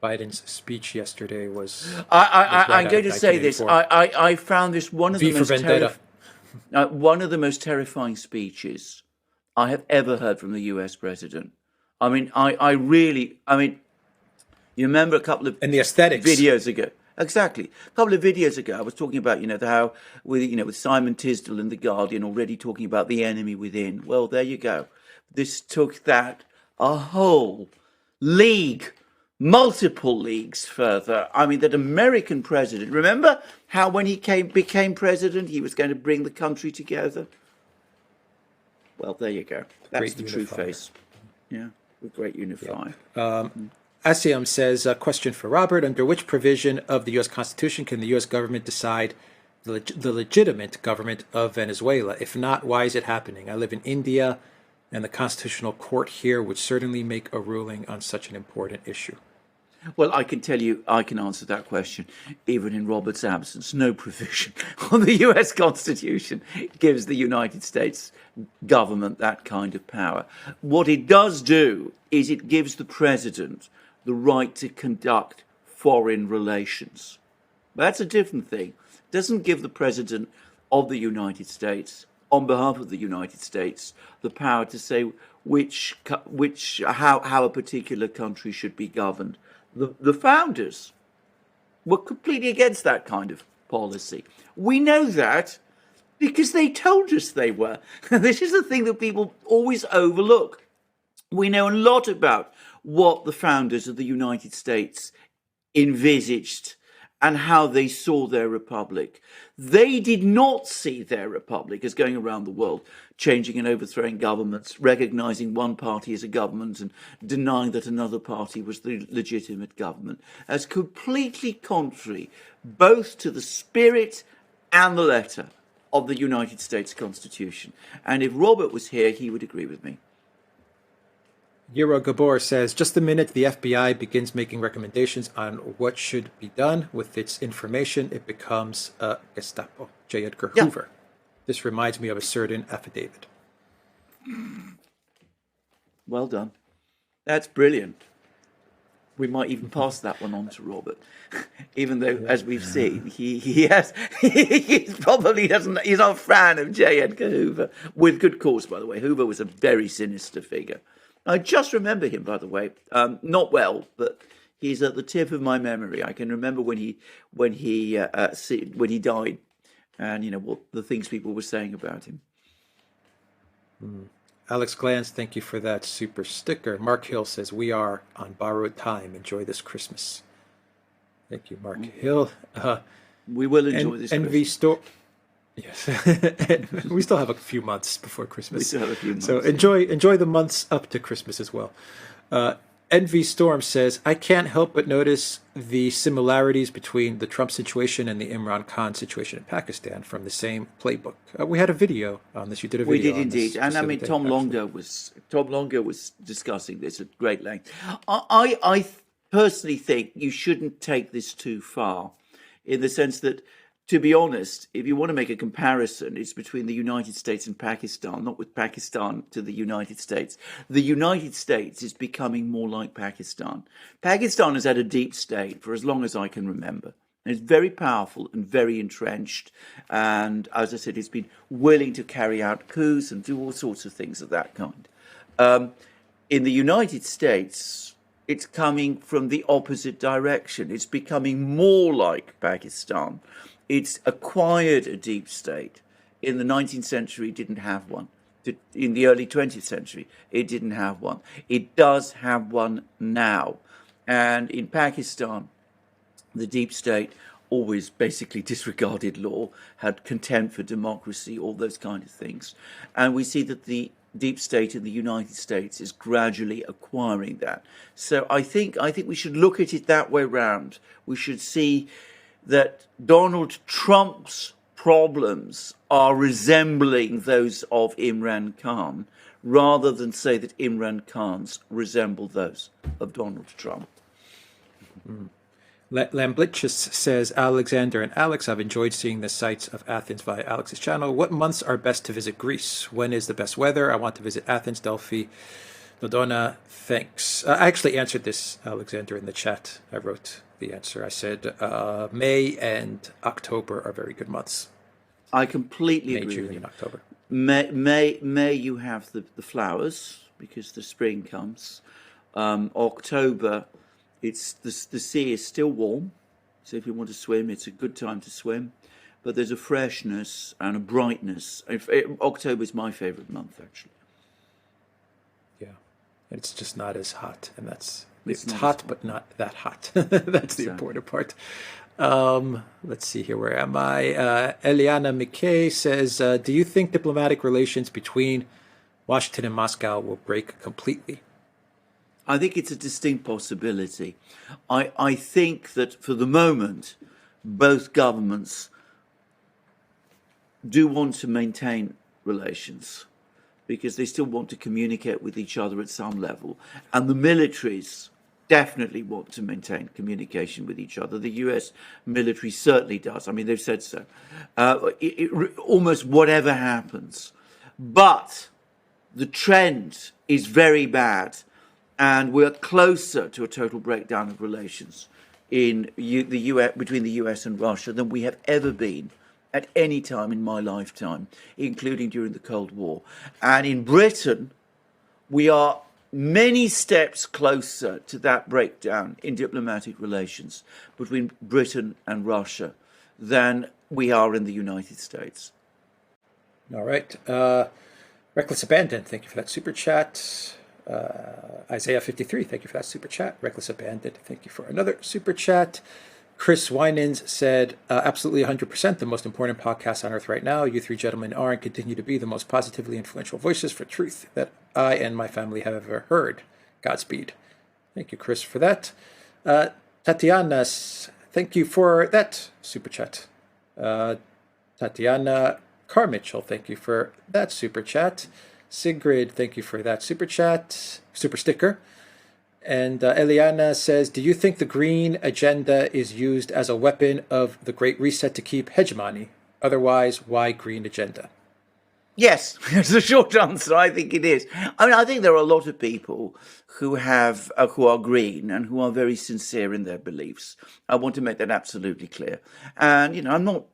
Biden's speech yesterday was I'm right out going of to say this. 1984. I found this one of the V for most Vendetta. one of the most terrifying speeches I have ever heard from the U.S. president. I mean, I mean, you remember a couple of And the aesthetics. videos ago. Exactly. A couple of videos ago, I was talking about, how with Simon Tisdale in The Guardian already talking about the enemy within. Well, there you go. This took that a whole league, multiple leagues further. I mean, that American president, remember how when he became president, he was going to bring the country together? Well, there you go. That's Great the true unifier. face. Yeah, the great unifier. Asiam says, a question for Robert. Under which provision of the U.S. Constitution can the U.S. government decide the legitimate government of Venezuela? If not, why is it happening? I live in India, and the Constitutional Court here would certainly make a ruling on such an important issue. Well, I can tell you, I can answer that question, even in Robert's absence. No provision on the US Constitution gives the United States government that kind of power. What it does do is it gives the president the right to conduct foreign relations. That's a different thing. It doesn't give the president of the United States, on behalf of the United States, the power to say how a particular country should be governed. The founders were completely against that kind of policy. We know that because they told us they were. This is the thing that people always overlook. We know a lot about what the founders of the United States envisaged and how they saw their republic. They did not see their republic as going around the world, changing and overthrowing governments, recognizing one party as a government and denying that another party was the legitimate government, as completely contrary both to the spirit and the letter of the United States Constitution. And if Robert was here, he would agree with me. Euro Gabor says, just the minute the FBI begins making recommendations on what should be done with its information, it becomes a Gestapo. J. Edgar Hoover. This reminds me of a certain affidavit. Well done. That's brilliant. We might even pass that one on to Robert, even though, as we've seen, he probably doesn't. He's not a fan of J. Edgar Hoover, with good cause, by the way. Hoover was a very sinister figure. I just remember him, by the way, not well, but he's at the tip of my memory. I can remember when he died, and what the things people were saying about him. Alex Glantz, thank you for that super sticker. Mark Hill says, we are on borrowed time. Enjoy this Christmas. Thank you, Mark Hill. We will enjoy this Envy Store. Yes, we still have a few months before Christmas. We still have a few months. So enjoy the months up to Christmas as well. Envy Storm says, I can't help but notice the similarities between the Trump situation and the Imran Khan situation in Pakistan from the same playbook. We had a video on this. You did a video. We did indeed, and I mean Tom Longo was discussing this at great length. I personally think you shouldn't take this too far, in the sense that, to be honest, if you want to make a comparison, it's between the United States and Pakistan, not with Pakistan to the United States. The United States is becoming more like Pakistan. Pakistan has had a deep state for as long as I can remember. And it's very powerful and very entrenched. And as I said, it's been willing to carry out coups and do all sorts of things of that kind. In the United States, it's coming from the opposite direction. It's becoming more like Pakistan. It's acquired a deep state. In the 19th century, it didn't have one. In the early 20th century, it didn't have one. It does have one now. And in Pakistan, the deep state always basically disregarded law, had contempt for democracy, all those kind of things. And we see that the deep state in the United States is gradually acquiring that. So I think we should look at it that way round. We should see that Donald Trump's problems are resembling those of Imran Khan, rather than say that Imran Khan's resemble those of Donald Trump. Lamblichus says, Alexander and Alex, I've enjoyed seeing the sights of Athens via Alex's channel. What months are best to visit Greece? When is the best weather? I want to visit Athens, Delphi, Dodona, thanks. I actually answered this, Alexander, in the chat. I wrote the answer. I said May and October are very good months. I completely May, agree June, with you. and October. May you have the flowers because the spring comes. October, it's the sea is still warm, so if you want to swim, it's a good time to swim. But there's a freshness and a brightness. October is my favorite month, actually. Yeah, it's just not as hot, and that's It's it's not as hot, hot. but not that hot. That's the So, important part. Let's see here. Where am I? Eliana McKay says, "Do you think diplomatic relations between Washington and Moscow will break completely?" I think it's a distinct possibility. I think that for the moment, both governments do want to maintain relations because they still want to communicate with each other at some level. And the militaries definitely want to maintain communication with each other. The US military certainly does. I mean, they've said so. Almost whatever happens. But the trend is very bad, and we're closer to a total breakdown of relations in the US, between the US and Russia than we have ever been at any time in my lifetime, including during the Cold War. And in Britain, we are many steps closer to that breakdown in diplomatic relations between Britain and Russia than we are in the United States. All right. Reckless Abandon, thank you for that super chat. Isaiah 53, thank you for that super chat. Reckless Abandon, thank you for another super chat. Chris Winans said, absolutely 100%, the most important podcast on earth right now. You three gentlemen are and continue to be the most positively influential voices for truth that I and my family have ever heard. Godspeed. Thank you, Chris, for that. Tatiana, thank you for that super chat. Tatiana Carmichael, thank you for that super chat. Sigrid, thank you for that super chat, super sticker. And Eliana says, do you think the green agenda is used as a weapon of the Great Reset to keep hegemony? Otherwise, why green agenda? Yes, that's the short answer. I think it is. I mean, I think there are a lot of people who who are green and who are very sincere in their beliefs. I want to make that absolutely clear. And, I'm not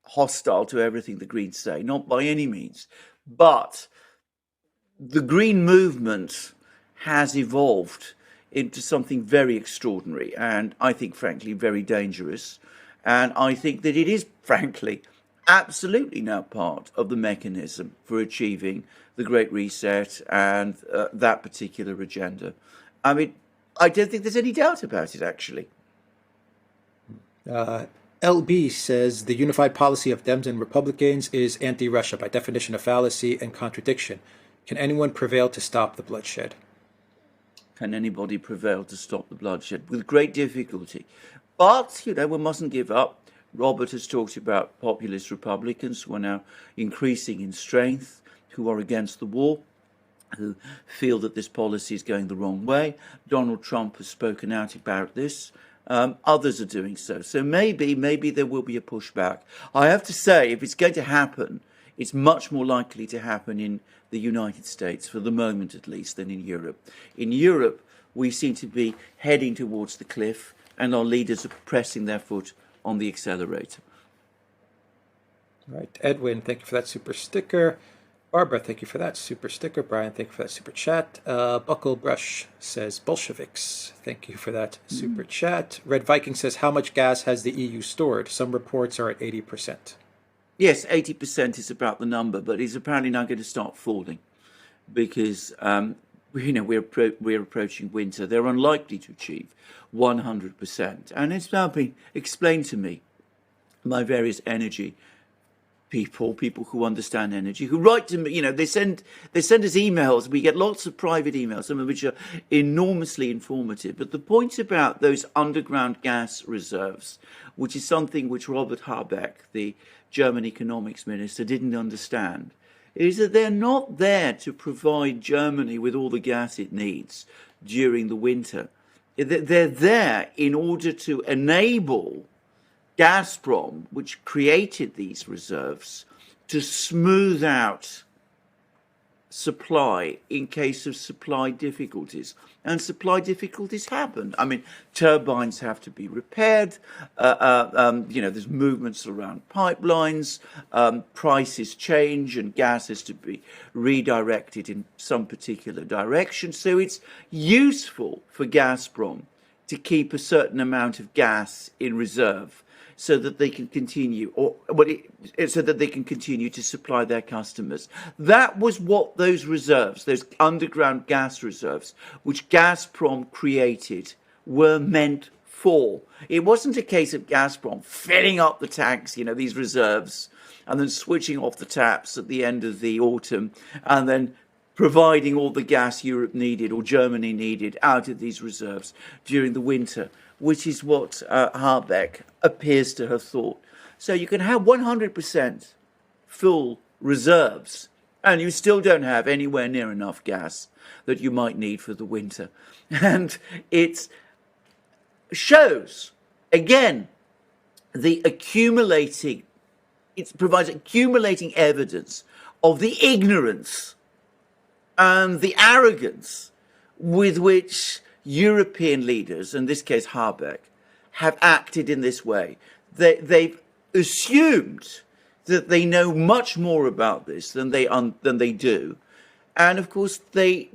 hostile to everything the Greens say, not by any means. But the Green movement has evolved into something very extraordinary and I think, frankly, very dangerous. And I think that it is, frankly, absolutely now part of the mechanism for achieving the Great Reset and that particular agenda. I mean, I don't think there's any doubt about it, actually. LB says the unified policy of Dems and Republicans is anti-Russia by definition of fallacy and contradiction. Can anyone prevail to stop the bloodshed? Can anybody prevail to stop the bloodshed? With great difficulty. But, we mustn't give up. Robert has talked about populist Republicans who are now increasing in strength, who are against the war, who feel that this policy is going the wrong way. Donald Trump has spoken out about this. Others are doing so. So maybe there will be a pushback. I have to say, if it's going to happen, it's much more likely to happen in the United States, for the moment at least, than in Europe. In Europe, we seem to be heading towards the cliff, and our leaders are pressing their foot on the accelerator. All right. Edwin, thank you for that super sticker. Barbara, thank you for that super sticker. Brian, thank you for that super chat. Buckle Brush says Bolsheviks. Thank you for that super chat. Red Viking says, how much gas has the EU stored? Some reports are at 80%. Yes, 80% is about the number, but it's apparently now going to start falling because, we're approaching winter. They're unlikely to achieve 100%. And it's now been explained to me by various energy people who understand energy, who write to me, they send us emails. We get lots of private emails, some of which are enormously informative. But the point about those underground gas reserves, which is something which Robert Habeck, the German economics minister, didn't understand, is that they're not there to provide Germany with all the gas it needs during the winter. They're there in order to enable Gazprom, which created these reserves, to smooth out supply in case of supply difficulties. And supply difficulties happen. I mean, turbines have to be repaired. There's movements around pipelines. Prices change, and gas has to be redirected in some particular direction. So it's useful for Gazprom to keep a certain amount of gas in reserve, so that they can continue, so that they can continue to supply their customers. That was what those reserves, those underground gas reserves, which Gazprom created, were meant for. It wasn't a case of Gazprom filling up the tanks, these reserves, and then switching off the taps at the end of the autumn, and then providing all the gas Europe needed or Germany needed out of these reserves during the winter, which is what Habeck appears to have thought. So you can have 100% full reserves, and you still don't have anywhere near enough gas that you might need for the winter. And it shows, again, it provides accumulating evidence of the ignorance and the arrogance with which European leaders, in this case Habeck, have acted in this way. They've assumed that they know much more about this than they do. And of course, they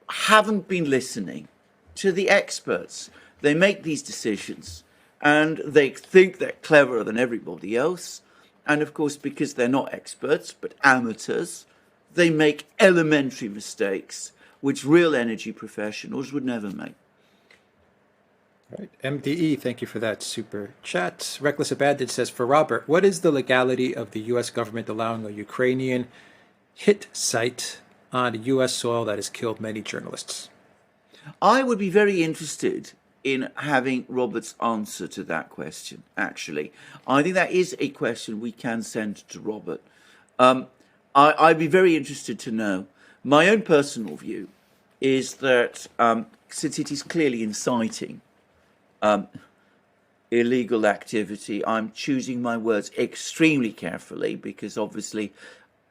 haven't been listening to the experts. They make these decisions and they think they're cleverer than everybody else. And of course, because they're not experts, but amateurs, they make elementary mistakes which real energy professionals would never make. All right. MDE, thank you for that super chat. Reckless Abandoned says, for Robert, what is the legality of the U.S. government allowing a Ukrainian hit site on U.S. soil that has killed many journalists? I would be very interested in having Robert's answer to that question, actually. I think that is a question we can send to Robert. I'd be very interested to know. My own personal view is that since it is clearly inciting illegal activity, I'm choosing my words extremely carefully, because obviously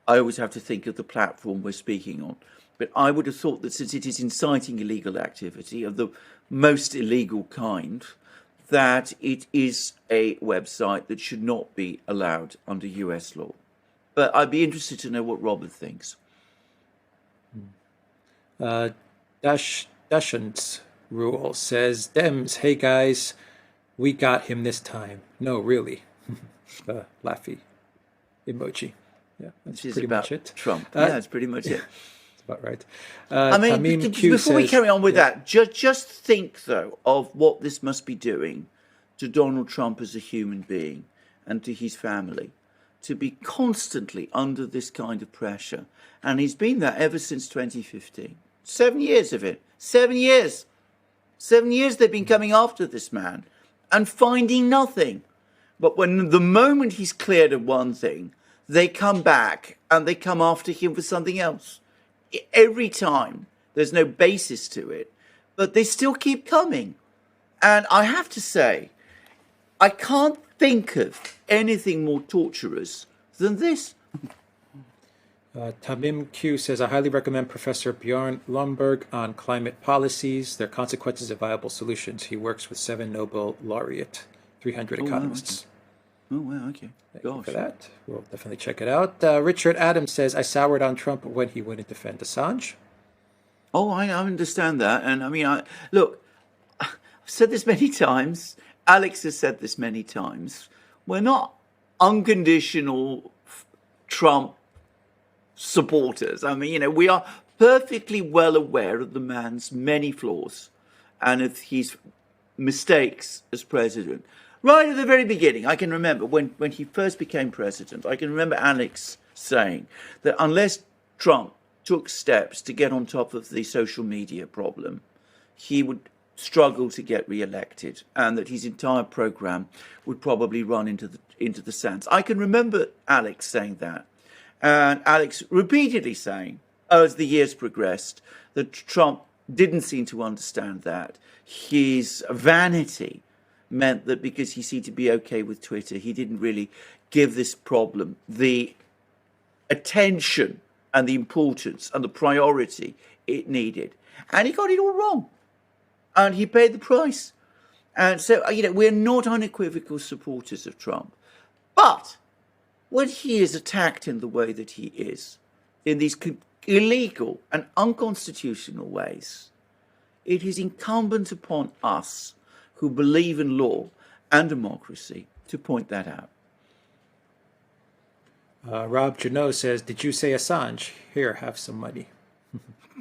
I always have to think of the platform we're speaking on. But I would have thought that since it is inciting illegal activity of the most illegal kind, that it is a website that should not be allowed under US law. But I'd be interested to know what Robert thinks. Dashant's rule says, Dems, hey guys, we got him this time. No, really. Laughy emoji. Yeah, that's pretty much it. Trump. Yeah, that's pretty much it. That's about right. I mean, before we carry on with that, just think, though, of what this must be doing to Donald Trump as a human being and to his family, to be constantly under this kind of pressure. And he's been that ever since 2015. 7 years of it. 7 years. 7 years they've been coming after this man and finding nothing. But when the moment he's cleared of one thing, they come back and they come after him for something else. Every time. There's no basis to it. But they still keep coming. And I have to say, I can't think of anything more torturous than this. Tamim Q says, I highly recommend Professor Bjorn Lomborg on climate policies, their consequences and viable solutions. He works with 7 Nobel laureate, 300 economists. Oh, wow, okay. Thank you for that. We'll definitely check it out. Richard Adams says, I soured on Trump when he wouldn't defend Assange. Oh, I understand that. And I mean, look, I've said this many times. Alex has said this many times. We're not unconditional Trump supporters. I mean, we are perfectly well aware of the man's many flaws and of his mistakes as president. Right at the very beginning, I can remember when he first became president, I can remember Alex saying that unless Trump took steps to get on top of the social media problem, he would struggle to get re-elected, and that his entire program would probably run into the sands. I can remember Alex saying that, and Alex repeatedly saying, as the years progressed, that Trump didn't seem to understand that. His vanity meant that because he seemed to be okay with Twitter, he didn't really give this problem the attention and the importance and the priority it needed. And he got it all wrong. And he paid the price. And so, we're not unequivocal supporters of Trump. But when he is attacked in the way that he is, in these illegal and unconstitutional ways, it is incumbent upon us who believe in law and democracy to point that out. Rob Janot says, did you say Assange? Here, have some money.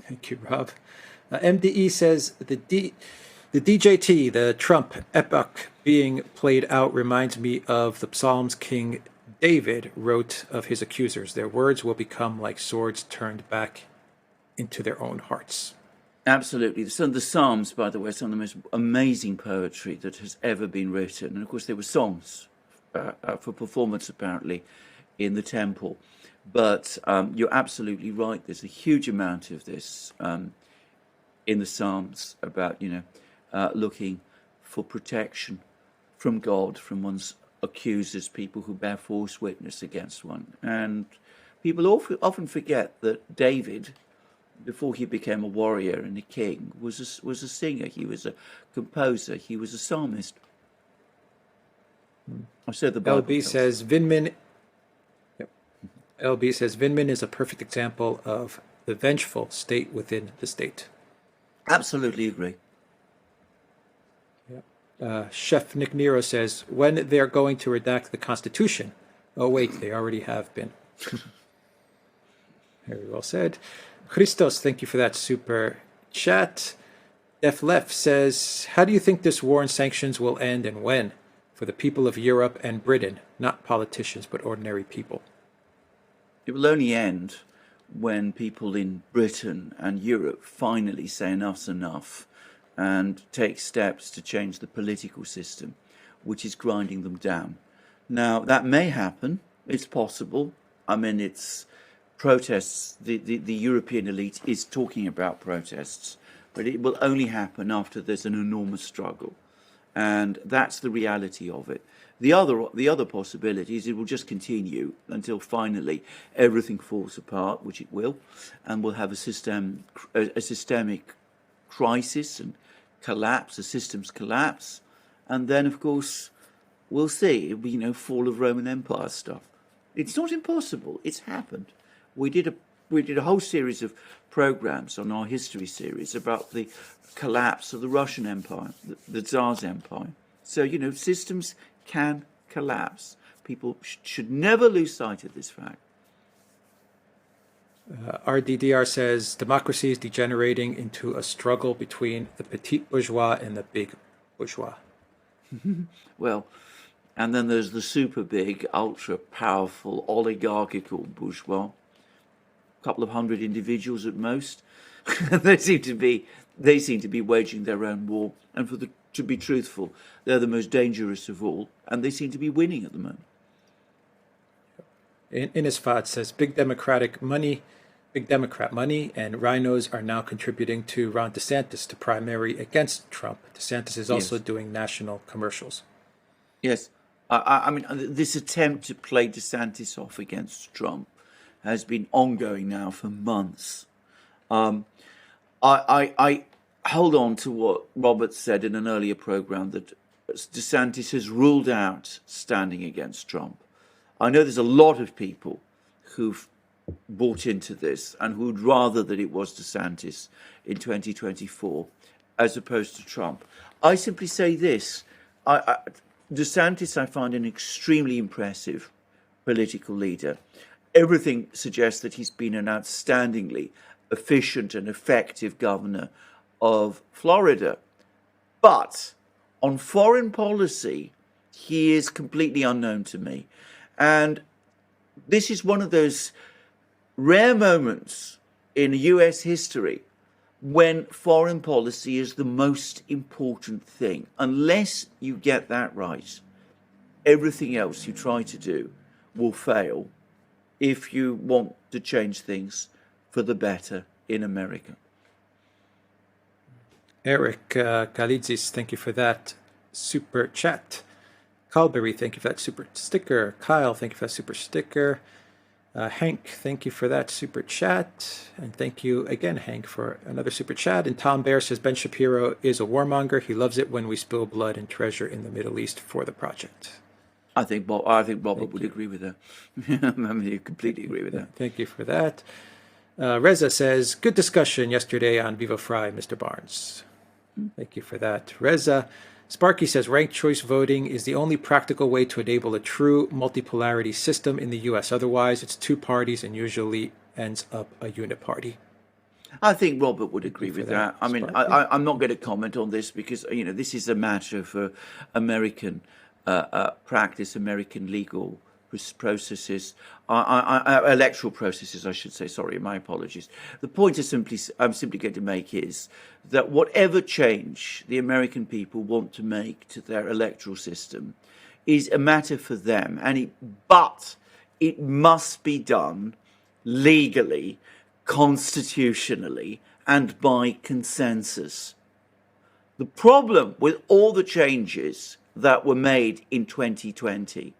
Thank you, Rob. MDE says, the DJT, the Trump epoch being played out, reminds me of the Psalms King David wrote of his accusers. Their words will become like swords turned back into their own hearts. Absolutely. The Psalms, by the way, are some of the most amazing poetry that has ever been written. And of course, there were songs for performance, apparently, in the temple. But you're absolutely right. There's a huge amount of this in the Psalms about, looking for protection from God, from one's accusers, people who bear false witness against one. And people often forget that David, before he became a warrior and a king, was a singer. He was a composer. He was a psalmist. I said the Bible. LB says Vindman. Yep. LB says Vindman is a perfect example of the vengeful state within the state. Absolutely agree. Chef Nick Nero says, when they're going to redact the Constitution. Oh, wait, they already have been. Very well said. Christos, thank you for that super chat. Def Lef says, how do you think this war and sanctions will end and when? For the people of Europe and Britain, not politicians, but ordinary people. It will only end when people in Britain and Europe finally say enough's enough and take steps to change the political system, which is grinding them down. Now, that may happen. It's possible. I mean, it's protests. The European elite is talking about protests, but it will only happen after there's an enormous struggle. And that's the reality of it. The other possibility is it will just continue until finally everything falls apart, which it will, and we'll have a systemic crisis and collapse, a systems collapse, and then of course we'll see, fall of Roman Empire stuff. It's not impossible. It's happened. We did a whole series of programs on our history series about the collapse of the Russian Empire, the Tsar's empire. So systems can collapse. People should never lose sight of this fact. RDDR says democracy is degenerating into a struggle between the petite bourgeois and the big bourgeois. Well, and then there's the super big, ultra powerful, oligarchical bourgeois. A couple of hundred individuals at most. They seem to be waging their own war. And to be truthful, they're the most dangerous of all, and they seem to be winning at the moment. Innisfad says big Democrat money, and rhinos are now contributing to Ron DeSantis to primary against Trump. DeSantis is also doing national commercials. Yes. I mean, this attempt to play DeSantis off against Trump has been ongoing now for months. I hold on to what Robert said in an earlier program, that DeSantis has ruled out standing against Trump. I know there's a lot of people who've bought into this and who'd rather that it was DeSantis in 2024 as opposed to Trump. I simply say this. DeSantis, I find an extremely impressive political leader. Everything suggests that he's been an outstandingly efficient and effective governor of Florida. But on foreign policy, he is completely unknown to me. And this is one of those rare moments in US history when foreign policy is the most important thing. Unless you get that right, everything else you try to do will fail if you want to change things for the better in America. Eric Galitzis, thank you for that super chat. Calberry, thank you for that super sticker. Kyle, thank you for that super sticker. Hank, thank you for that super chat. And thank you again, Hank, for another super chat. And Tom Bear says Ben Shapiro is a warmonger. He loves it when we spill blood and treasure in the Middle East for the project. I think Robert would agree with that. I mean, you completely agree with that. Thank you for that. Reza says, good discussion yesterday on Vivo Fry, Mr. Barnes. Thank you for that. Reza. Sparky says, ranked choice voting is the only practical way to enable a true multipolarity system in the U.S. Otherwise, it's two parties and usually ends up a uniparty. I think Robert would agree with that. I mean, I'm not going to comment on this because, this is a matter for American practice, American legal processes, electoral processes, I should say. Sorry, my apologies. The point I'm simply going to make is that whatever change the American people want to make to their electoral system is a matter for them, but it must be done legally, constitutionally, and by consensus. The problem with all the changes that were made in 2020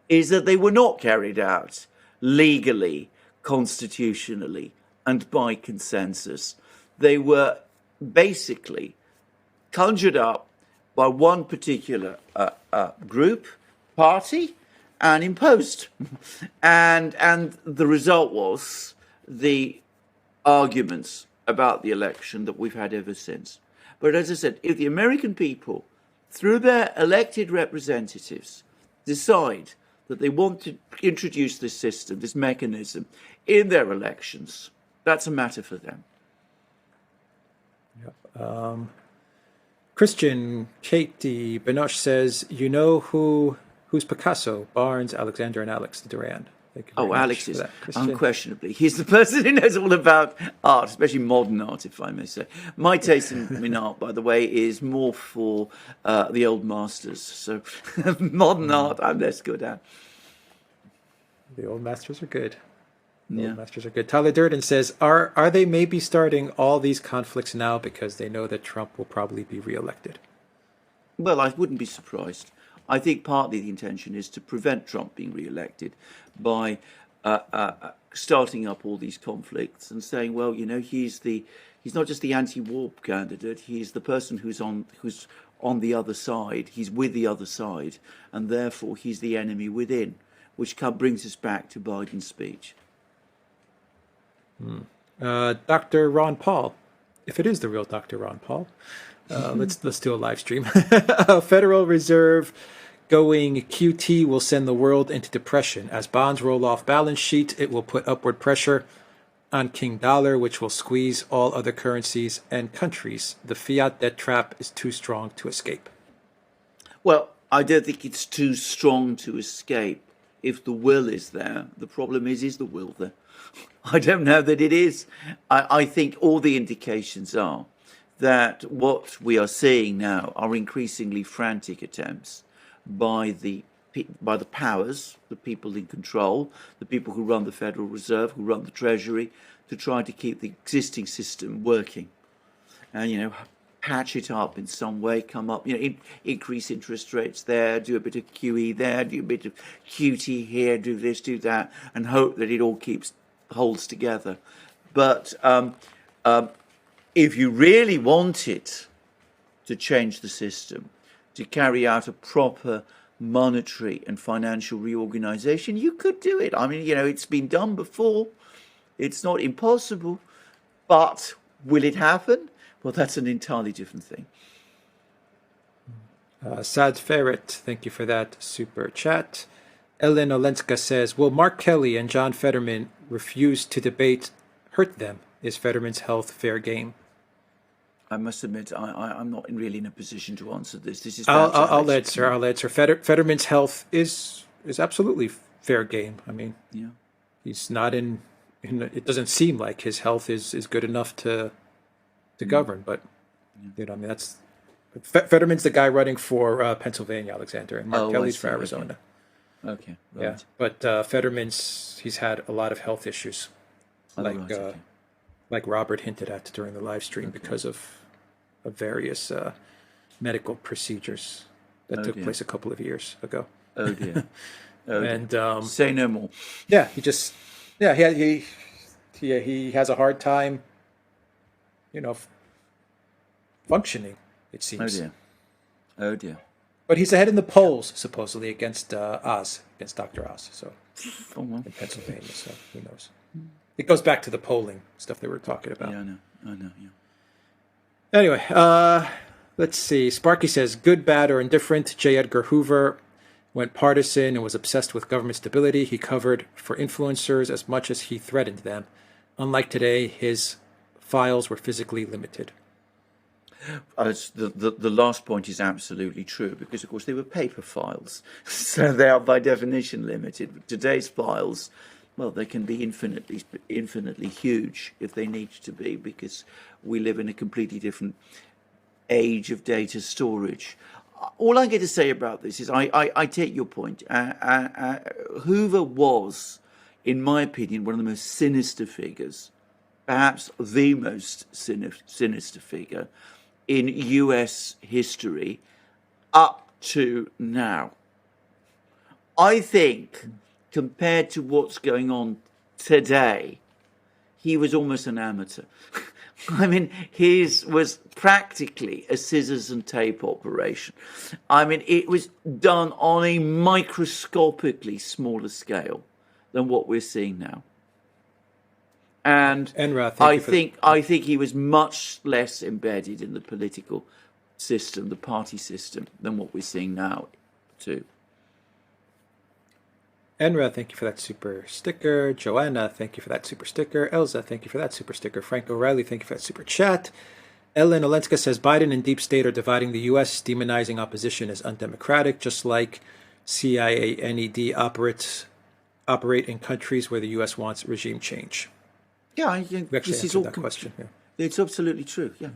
is that they were not carried out legally, constitutionally, and by consensus. They were basically conjured up by one particular group, party, and imposed. and the result was the arguments about the election that we've had ever since. But as I said, if the American people, through their elected representatives, decide that they want to introduce this system, this mechanism, in their elections, that's a matter for them. Yep. Christian Katie Benoche says, you know who's Picasso? Barnes, Alexander, and Alex Duran. Alex is unquestionably. He's the person who knows all about art, especially modern art, if I may say. My taste in art, by the way, is more for the old masters. So modern art, I'm less good at. The old masters are good. Old masters are good. Tyler Durden says, are they maybe starting all these conflicts now because they know that Trump will probably be reelected? Well, I wouldn't be surprised. I think partly the intention is to prevent Trump being re-elected by starting up all these conflicts and saying, well, he's not just the anti-war candidate, he's the person who's on the other side, he's with the other side, and therefore he's the enemy within, which brings us back to Biden's speech. Dr. Ron Paul, if it is the real Dr. Ron Paul, let's do a live stream. Federal Reserve going QT will send the world into depression. As bonds roll off balance sheet, it will put upward pressure on King Dollar, which will squeeze all other currencies and countries. The fiat debt trap is too strong to escape. Well, I don't think it's too strong to escape if the will is there. The problem is the will there? I don't know that it is. I think all the indications are that what we are seeing now are increasingly frantic attempts by the powers, the people in control, the people who run the Federal Reserve, who run the Treasury, to try to keep the existing system working. And, patch it up in some way, come up, increase interest rates there, do a bit of QE there, do a bit of QT here, do this, do that, and hope that it all holds together. But if you really wanted to change the system, to carry out a proper monetary and financial reorganization, you could do it. I mean, it's been done before. It's not impossible. But will it happen? Well, that's an entirely different thing. Sad Ferret, thank you for that super chat. Ellen Olenska says, will Mark Kelly and John Fetterman refuse to debate hurt them? Is Fetterman's health fair game? I must admit, I'm not really in a position to answer this. This is. I'll answer. Fetterman's health is absolutely fair game. I mean, he's not in. It doesn't seem like his health is good enough to govern. But that's Fetterman's the guy running for Pennsylvania, Alexander, and Mark Kelly's for Arizona. Okay. Right. Yeah, but he's had a lot of health issues, like Robert hinted at during the live stream, because of various medical procedures that took place a couple of years ago. Oh dear. Oh, dear. And Say no more. yeah, he has a hard time, you know, functioning. It Oh seems. dear. Oh dear. But he's ahead in the polls, supposedly, against against Dr. Oz, so Oh well. in Pennsylvania. So who knows? It goes back to the polling stuff they were talking about. Yeah, I know. I know. Yeah. Anyway, let's see. Sparky says, good, bad, or indifferent. J. Edgar Hoover went partisan and was obsessed with government stability. He covered for influencers as much as he threatened them. Unlike today, his files were physically limited. The last point is absolutely true because, of course, they were paper files, so they are by definition limited. Today's files, well, they can be infinitely huge if they need to be, because we live in a completely different age of data storage. All I get to say about this is I take your point. Hoover was, in my opinion, one of the most sinister figures, perhaps the most sinister figure in US history up to now. I think, compared to what's going on today, he was almost an amateur. I mean, his was practically a scissors and tape operation. I mean, it was done on a microscopically smaller scale than what we're seeing now. And Enra, I think he was much less embedded in the political system, the party system, than what we're seeing now, too. Enra, thank you for that super sticker. Joanna, thank you for that super sticker. Elza, thank you for that super sticker. Frank O'Reilly, thank you for that super chat. Ellen Olenska says, Biden and deep state are dividing the U.S., demonizing opposition as undemocratic, just like CIA NED operate in countries where the U.S. wants regime change. Yeah, I think We actually this is answered all that question. Yeah. It's absolutely true. Yeah.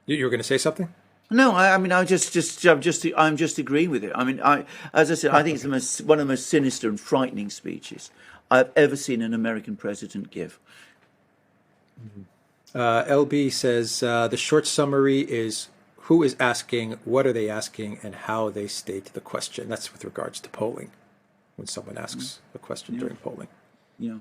You were going to say something? No, I mean, I'm just agreeing with it. I mean, as I said, I think it's one of the most sinister and frightening speeches I've ever seen an American president give. LB says the short summary is who is asking, what are they asking, and how they state the question. That's with regards to polling, when someone asks a question during polling. Yeah.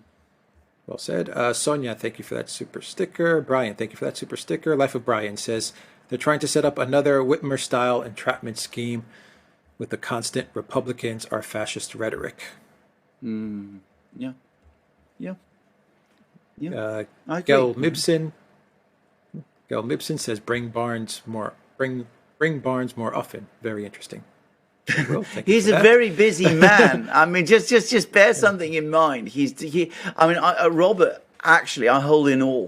Well said. Sonia, thank you for that super sticker. Brian, thank you for that super sticker. Life of Brian says they're trying to set up another Whitmer-style entrapment scheme with the constant Republicans are fascist rhetoric. Yeah. Yeah. Yeah. Gail Mibson says bring Barnes more often. Very interesting. Well, he's a very busy man. I mean, just bear something in mind. Robert, actually, I hold in awe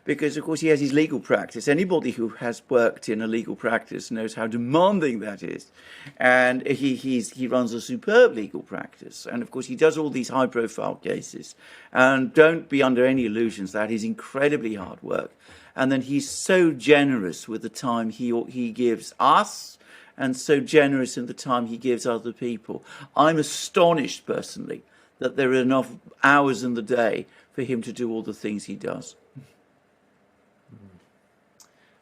because, of course, he has his legal practice. Anybody who has worked in a legal practice knows how demanding that is. And he runs a superb legal practice. And, of course, he does all these high-profile cases. And don't be under any illusions, that is incredibly hard work. And then he's so generous with the time he gives us, and so generous in the time he gives other people. I'm astonished, personally, that there are enough hours in the day for him to do all the things he does.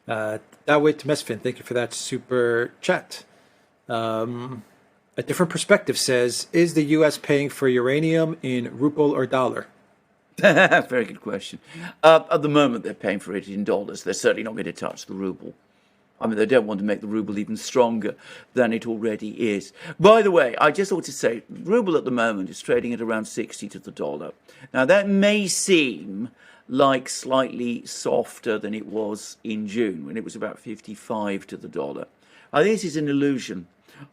Dawit Mesfin, thank you for that super chat. A different perspective says, is the U.S. paying for uranium in ruble or dollar? Very good question. At the moment, they're paying for it in dollars. They're certainly not going to touch the ruble. I mean, they don't want to make the ruble even stronger than it already is. By the way, I just ought to say, ruble at the moment is trading at around 60 to the dollar. Now, that may seem like slightly softer than it was in June, when it was about 55 to the dollar. I think this is an illusion.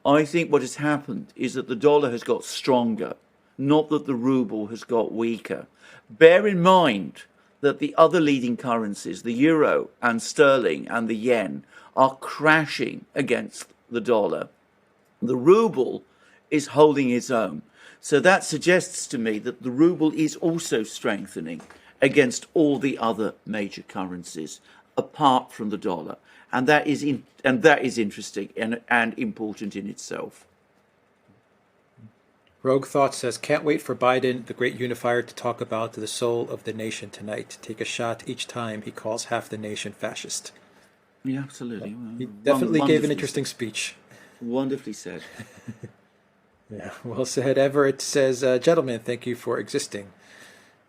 I think what has happened is that the dollar has got stronger, not that the ruble has got weaker. Bear in mind that the other leading currencies, the euro and sterling and the yen, are crashing against the dollar. The ruble is holding its own. So that suggests to me that the ruble is also strengthening against all the other major currencies apart from the dollar. And that is interesting and important in itself. Rogue Thought says, can't wait for Biden, the great unifier, to talk about the soul of the nation tonight. Take a shot each time he calls half the nation fascist. Yeah, absolutely. He definitely gave an interesting speech. Wonderfully said. Yeah, well said. Everett says, gentlemen, thank you for existing.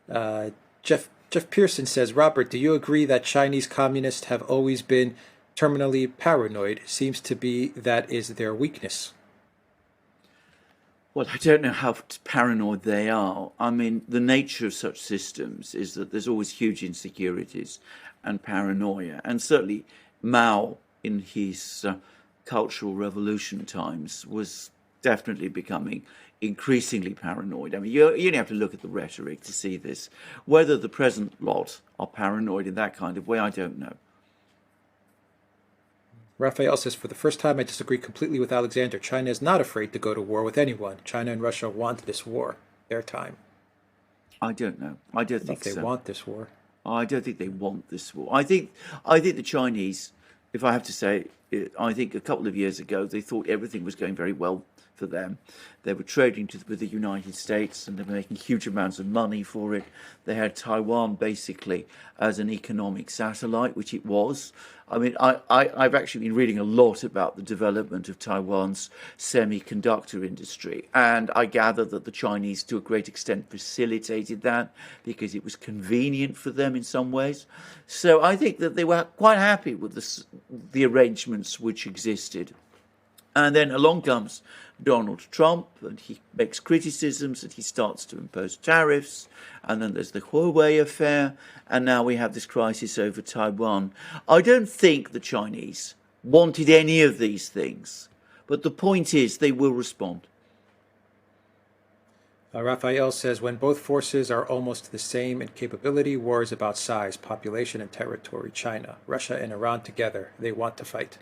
Uh, Jeff Pearson says, Robert, do you agree that Chinese communists have always been terminally paranoid? Seems to be that is their weakness. Well, I don't know how paranoid they are. I mean, the nature of such systems is that there's always huge insecurities and paranoia. And certainly Mao, in his Cultural Revolution times, was definitely becoming increasingly paranoid. I mean, you only have to look at the rhetoric to see this. Whether the present lot are paranoid in that kind of way, I don't know. Raphael says, for the first time, I disagree completely with Alexander. China is not afraid to go to war with anyone. China and Russia want this war. Their time. I don't know. I don't I think they so. want this war. I don't think they want this war. I think the Chinese, if I have to say, I think a couple of years ago they thought everything was going very well for them. They were trading with the United States and they were making huge amounts of money for it. They had Taiwan basically as an economic satellite, which it was. I mean, I've actually been reading a lot about the development of Taiwan's semiconductor industry, and I gather that the Chinese, to a great extent, facilitated that because it was convenient for them in some ways. So I think that they were quite happy with the arrangements which existed. And then along comes Donald Trump, and he makes criticisms, and he starts to impose tariffs. And then there's the Huawei affair, and now we have this crisis over Taiwan. I don't think the Chinese wanted any of these things, but the point is they will respond. Raphael says, when both forces are almost the same in capability, war is about size, population, and territory. China, Russia, and Iran together, they want to fight.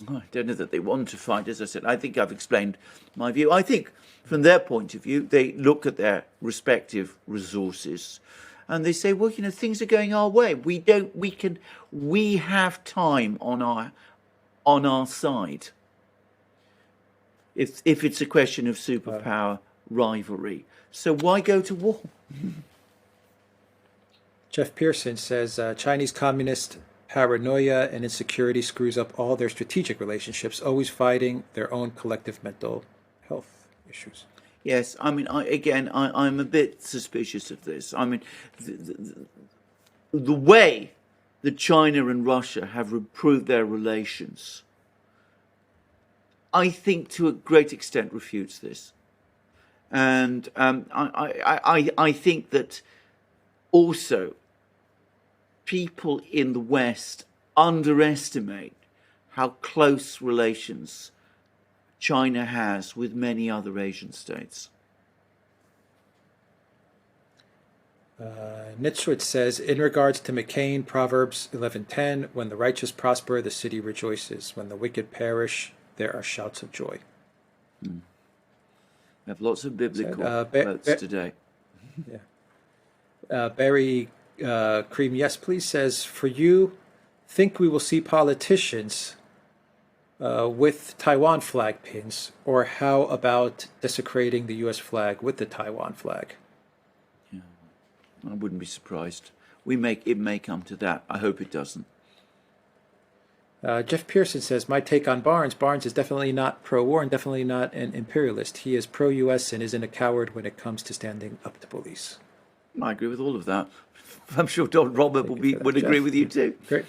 I don't know that they want to fight, as I said. I think I've explained my view. I think from their point of view, they look at their respective resources and they say, well, things are going our way. We have time on our side. If it's a question of superpower rivalry. So why go to war? Jeff Pearson says, Chinese communist paranoia and insecurity screws up all their strategic relationships, always fighting their own collective mental health issues. Yes, I mean, I'm a bit suspicious of this. I mean, the way that China and Russia have improved their relations, I think to a great extent refutes this. And I think that also people in the West underestimate how close relations China has with many other Asian states. Nitzwitz says, in regards to McCain, Proverbs 11:10, when the righteous prosper, the city rejoices. When the wicked perish, there are shouts of joy. We have lots of biblical quotes today. Yeah. Barry Cream, yes, please, says, for you, think we will see politicians with Taiwan flag pins, or how about desecrating the U.S. flag with the Taiwan flag? Yeah, I wouldn't be surprised. It may come to that. I hope it doesn't. Jeff Pearson says, my take on Barnes. Barnes is definitely not pro-war and definitely not an imperialist. He is pro-U.S. and isn't a coward when it comes to standing up to police. I agree with all of that. I'm sure Don Robert would agree with you too. Great.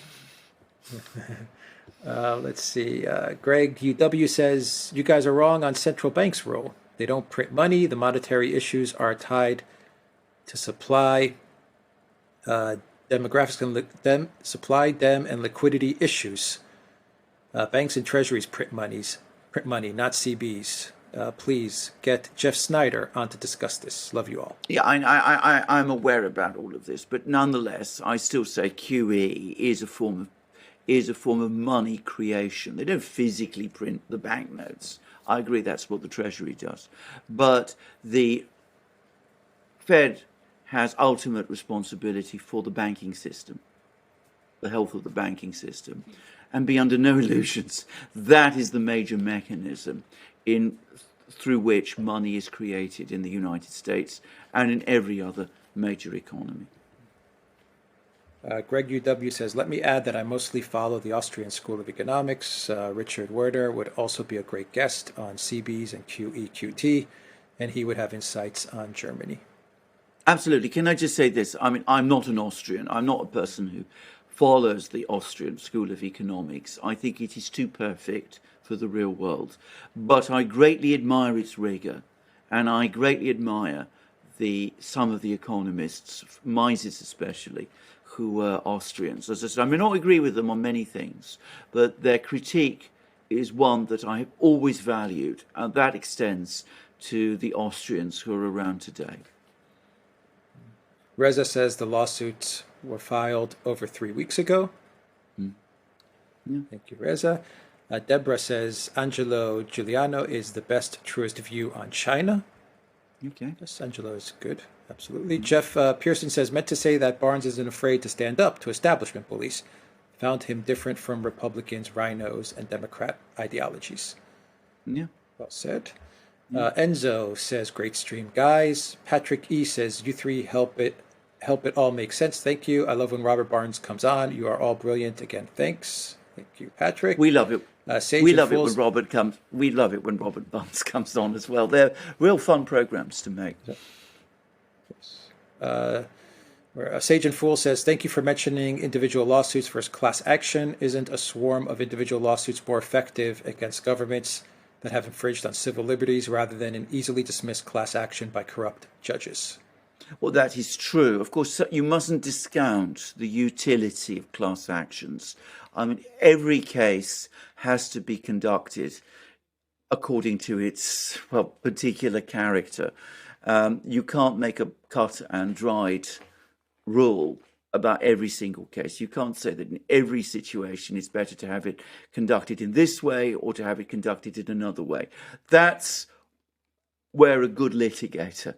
Let's see. Greg UW says, you guys are wrong on central bank's role. They don't print money. The monetary issues are tied to supply, demographics and supply, and liquidity issues. Banks and treasuries print money, not CBs. Please get Jeff Snyder on to discuss this. Love you all. Yeah, I'm aware about all of this, but nonetheless, I still say QE is a form of money creation. They don't physically print the banknotes. I agree that's what the Treasury does, but the Fed has ultimate responsibility for the banking system, the health of the banking system, and be under no illusions. That is the major mechanism through which money is created in the United States and in every other major economy. Greg UW says, let me add that I mostly follow the Austrian School of Economics. Richard Werder would also be a great guest on CBs and QEQT, and he would have insights on Germany. Absolutely. Can I just say this? I mean, I'm not an Austrian. I'm not a person who follows the Austrian School of Economics. I think it is too perfect for the real world. But I greatly admire its rigor, and I greatly admire some of the economists, Mises especially, who were Austrians. As I said, I may not agree with them on many things, but their critique is one that I have always valued, and that extends to the Austrians who are around today. Reza says the lawsuits were filed over 3 weeks ago. Yeah. Thank you, Reza. Deborah says Angelo Giuliano is the best, truest view on China. Okay. Yes, Angelo is good. Absolutely. Jeff Pearson says, meant to say that Barnes isn't afraid to stand up to establishment bullies. Found him different from Republicans, rhinos, and Democrat ideologies. Yeah. Well said. Enzo says, great stream, guys. Patrick E says, you three help it all make sense. Thank you. I love when Robert Barnes comes on. You are all brilliant. Again, thanks. Thank you, Patrick. We love it. Sage we and love it Fools. when Robert comes. We love it when Robert Barnes comes on as well. They're real fun programs to make. Sage and Fool says, thank you for mentioning individual lawsuits versus class action. Isn't a swarm of individual lawsuits more effective against governments that have infringed on civil liberties rather than an easily dismissed class action by corrupt judges? Well, that is true. Of course, you mustn't discount the utility of class actions. I mean, every case has to be conducted according to its, particular character. You can't make a cut and dried rule about every single case. You can't say that in every situation it's better to have it conducted in this way or to have it conducted in another way. That's where a good litigator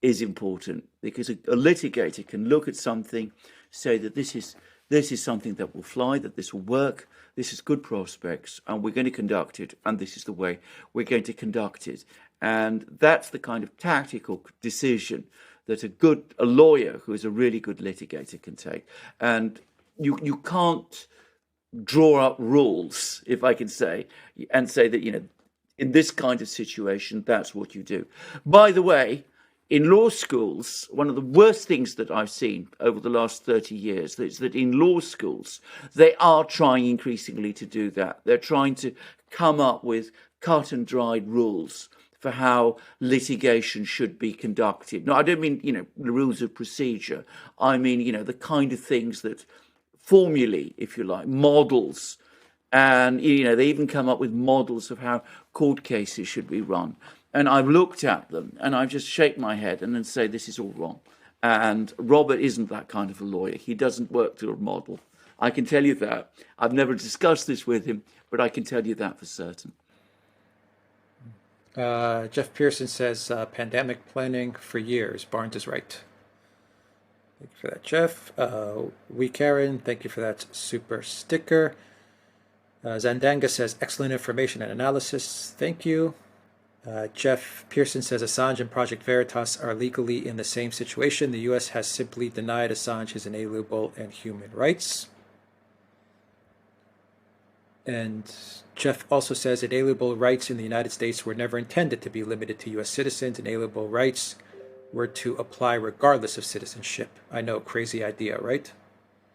is important, because a litigator can look at something, say that this is something that will fly, that this will work, this is good prospects, and we're going to conduct it, and this is the way we're going to conduct it. And that's the kind of tactical decision that a lawyer who is a really good litigator can take. And you can't draw up rules, if I can say, and say that, in this kind of situation, that's what you do. By the way, in law schools, one of the worst things that I've seen over the last 30 years is that in law schools, they are trying increasingly to do that. They're trying to come up with cut and dried rules for how litigation should be conducted. No, I don't mean, the rules of procedure. I mean, the kind of things that formulae, if you like, models. And, they even come up with models of how court cases should be run. And I've looked at them and I've just shake my head and then say, this is all wrong. And Robert isn't that kind of a lawyer. He doesn't work to a model. I can tell you that. I've never discussed this with him, but I can tell you that for certain. Jeff Pearson says, pandemic planning for years. Barnes is right. Thank you for that, Jeff. Karen, thank you for that super sticker. Zandanga says, excellent information and analysis. Thank you. Jeff Pearson says, Assange and Project Veritas are legally in the same situation. The U.S. has simply denied Assange his inalienable and human rights. And Jeff also says, inalienable rights in the United States were never intended to be limited to U.S. citizens. Inalienable rights were to apply regardless of citizenship. I know, crazy idea, right?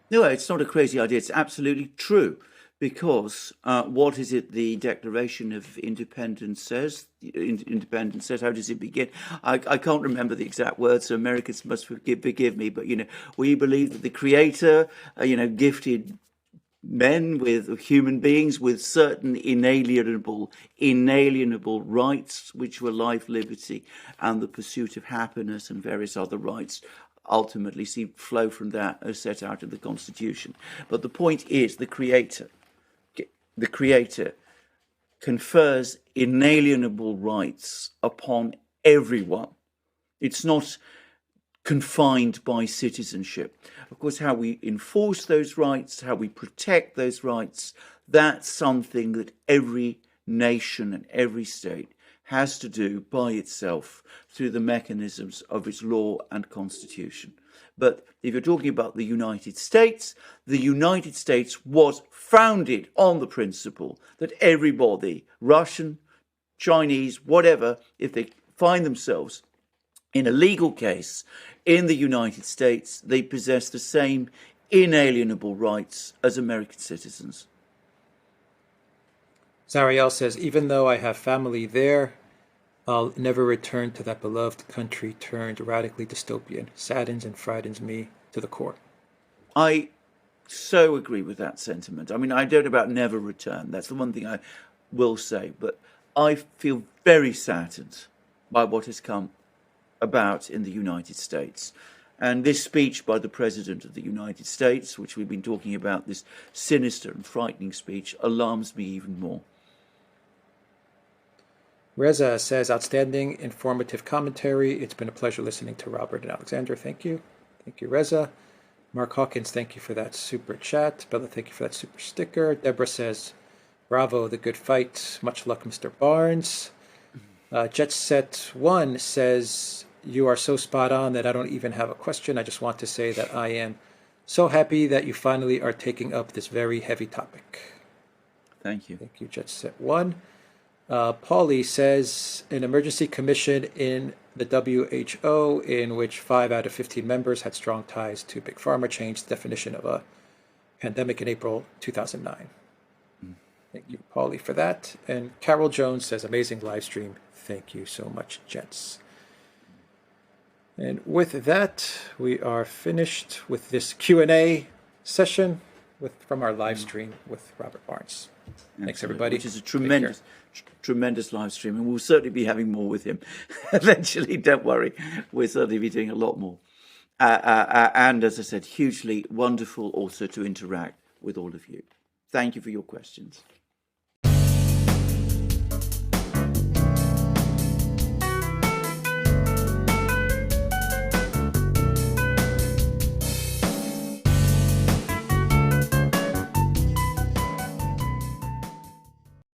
No, it's not a crazy idea. It's absolutely true. Because what is it the Declaration of Independence says? Independence says, how does it begin? I can't remember the exact words, so Americans must forgive me. But, we believe that the Creator, gifted men with human beings with certain inalienable rights, which were life, liberty, and the pursuit of happiness and various other rights. Ultimately, flow from that as set out in the Constitution. But the point is, the Creator confers inalienable rights upon everyone. It's not confined by citizenship. Of course, how we enforce those rights, how we protect those rights, that's something that every nation and every state has to do by itself through the mechanisms of its law and constitution. But if you're talking about the United States was founded on the principle that everybody, Russian, Chinese, whatever, if they find themselves in a legal case in the United States, they possess the same inalienable rights as American citizens. Zariel says, even though I have family there, I'll never return to that beloved country turned radically dystopian. Saddens and frightens me to the core. I so agree with that sentiment. I mean, I don't know about never return. That's the one thing I will say. But I feel very saddened by what has come about in the United States. And this speech by the President of the United States, which we've been talking about, this sinister and frightening speech, alarms me even more. Reza says, outstanding, informative commentary. It's been a pleasure listening to Robert and Alexander. Thank you. Thank you, Reza. Mark Hawkins, thank you for that super chat. Bella, thank you for that super sticker. Deborah says, bravo, the good fight. Much luck, Mr. Barnes. Jet Set 1 says, you are so spot on that I don't even have a question. I just want to say that I am so happy that you finally are taking up this very heavy topic. Thank you. Thank you, Jet Set 1. Paulie says, an emergency commission in the WHO in which 5 out of 15 members had strong ties to Big Pharma changed the definition of a pandemic in April 2009. Thank you, Paulie, for that. And Carol Jones says, amazing live stream. Thank you so much, gents. And with that, we are finished with this Q&A session from our live stream with Robert Barnes. Thanks, everybody. Which is a tremendous live stream, and we'll certainly be having more with him eventually. Don't worry, we'll certainly be doing a lot more. And as I said, hugely wonderful also to interact with all of you. Thank you for your questions.